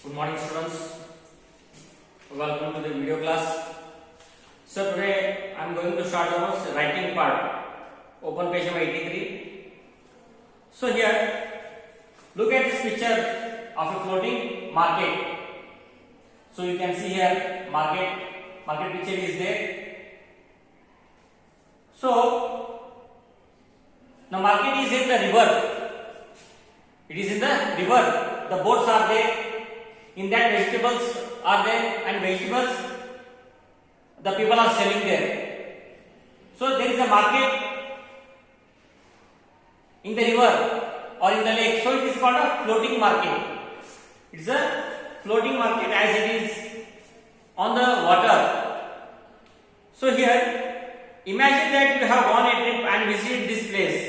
Good morning, students. Welcome to the video class. So today I am going to start our writing part. Open page number 83. So here, look at this picture of a floating market. So you can see here market picture is there. So the market is in the river. It is in the river. The boats are there. In that vegetables are there, and vegetables the people are selling there. So there is a market in the river or in the lake. So it is called a floating market. It is a floating market as it is on the water. So here, imagine that you have gone a trip and visited this place.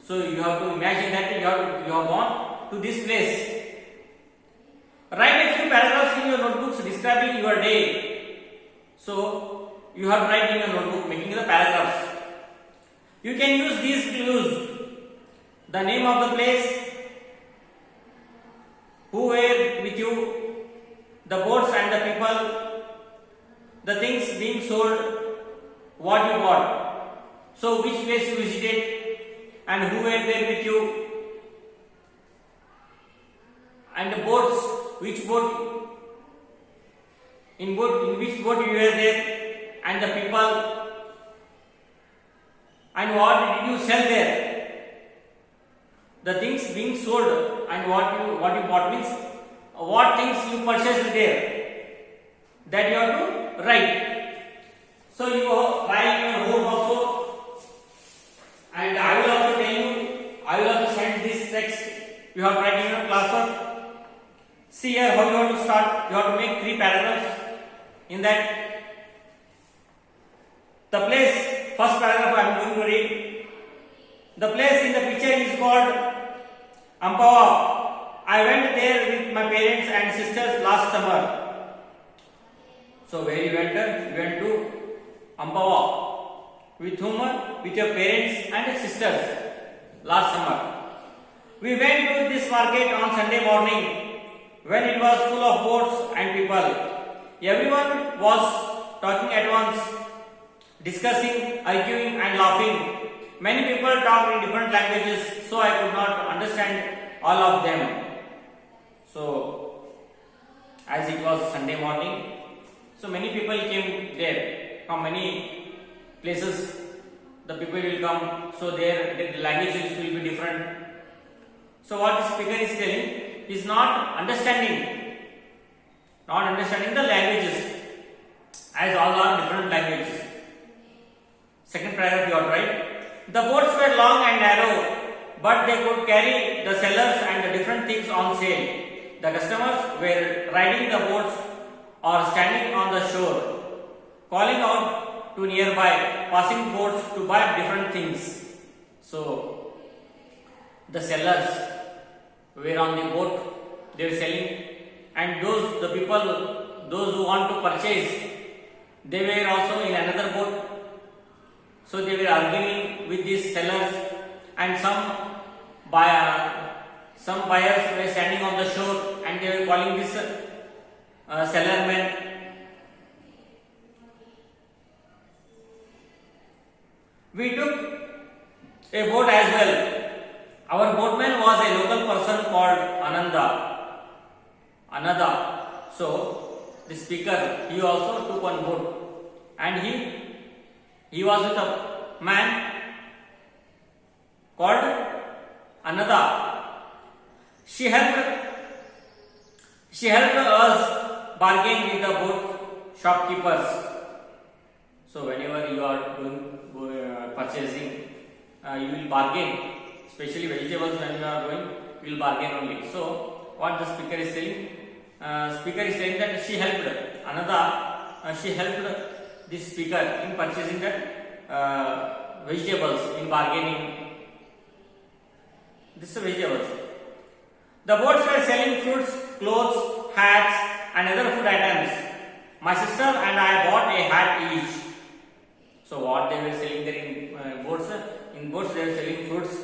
So you have to imagine that you have gone to this place. Write a few paragraphs in your notebooks describing your day. So you have to write in your notebook, making the paragraphs. You can use these clues: the name of the place, who were with you, the boats and the people, the things being sold, what you bought. So which place you visited and who were there with you, and the boats, which boat, in which boat you were there, and the people, and what did you sell there, the things being sold, and what you bought means what things you purchased there, that you have to write. So you write in your home also, and I will also tell you, I will also send this text. You have to write in your classwork. See here how you have to start. You have to make 3 paragraphs. In that, the place, first paragraph I am going to read. The place in the picture is called Ampawa. I went there with my parents and sisters last summer. So where you went? You went to Ampawa. With whom? With your parents and sisters last summer. We went to this market on Sunday morning, when it was full of boats and people. Everyone was talking at once, discussing, arguing and laughing. Many people talked in different languages, so I could not understand all of them. So, as it was Sunday morning, so many people came there from many places. The people will come, so their languages will be different. So what the speaker is telling is not understanding the languages, as all are different languages. Second paragraph you are right. The boats were long and narrow, but they could carry the sellers and the different things on sale. The customers were riding the boats or standing on the shore, calling out to nearby passing boats to buy different things. So the sellers were on the boat, they were selling, and the people, those who want to purchase, they were also in another boat. So they were arguing with these sellers, and some buyers were standing on the shore and they were calling this seller man. We took a boat as well. Our boatman was a local person called Ananda. So the speaker, he also took one boat, and he was with a man called Ananda. She helped us bargain with the boat shopkeepers. So whenever you are purchasing, you will bargain. Especially vegetables, when you are going, you will bargain only. So what the speaker is saying? Speaker is saying that she helped Ananda. She helped this speaker in purchasing that vegetables, in bargaining this vegetables. The boats were selling fruits, clothes, hats, and other food items. My sister and I bought a hat each. So what they were selling there in boats? In boats they were selling fruits,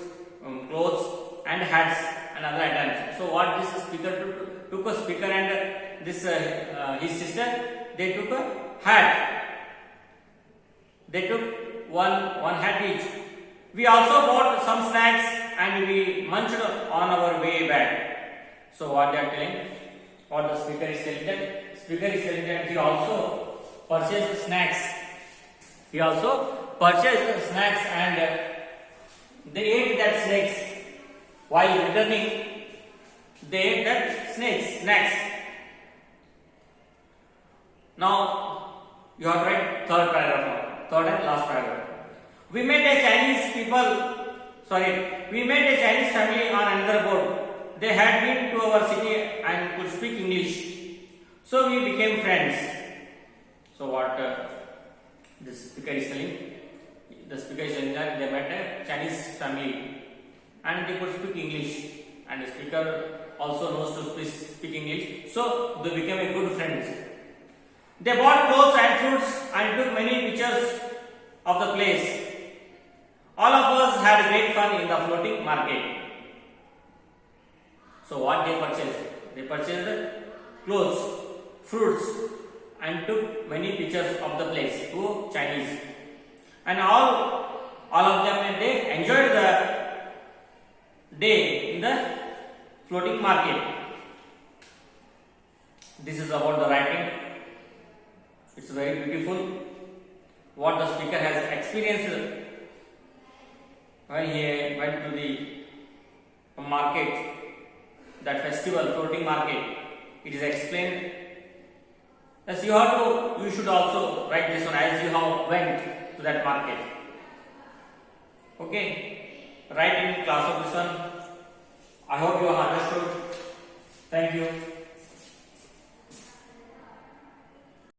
clothes and hats. and other items. So what this speaker took a speaker and this his sister, they took a hat. They took one hat each. We also bought some snacks and we munched on our way back. So what they are telling, what the speaker is telling that, speaker is telling that he also purchased snacks. He also purchased snacks and they ate that snacks. While returning, they ate that snacks. Now you have read third paragraph now, third and last paragraph. We met a Chinese family on another boat. They had been to our city and could speak English. So we became friends. So what this speaker is telling? The speaker is telling that they met a Chinese family and they could speak English. And the speaker also knows to speak English. So they became a good friends. They bought clothes and fruits and took many pictures of the place. All of us had great fun in the floating market. So what they purchased? They purchased clothes, fruits and took many pictures of the place to Chinese. And all of them, they enjoyed the day in the floating market. This is about the writing. It's very beautiful. What the speaker has experienced when he went to the market, that festival, floating market. It is explained. As you should also write this one as you have went to that market. Okay, write in class of this one. I hope you have understood. Thank you.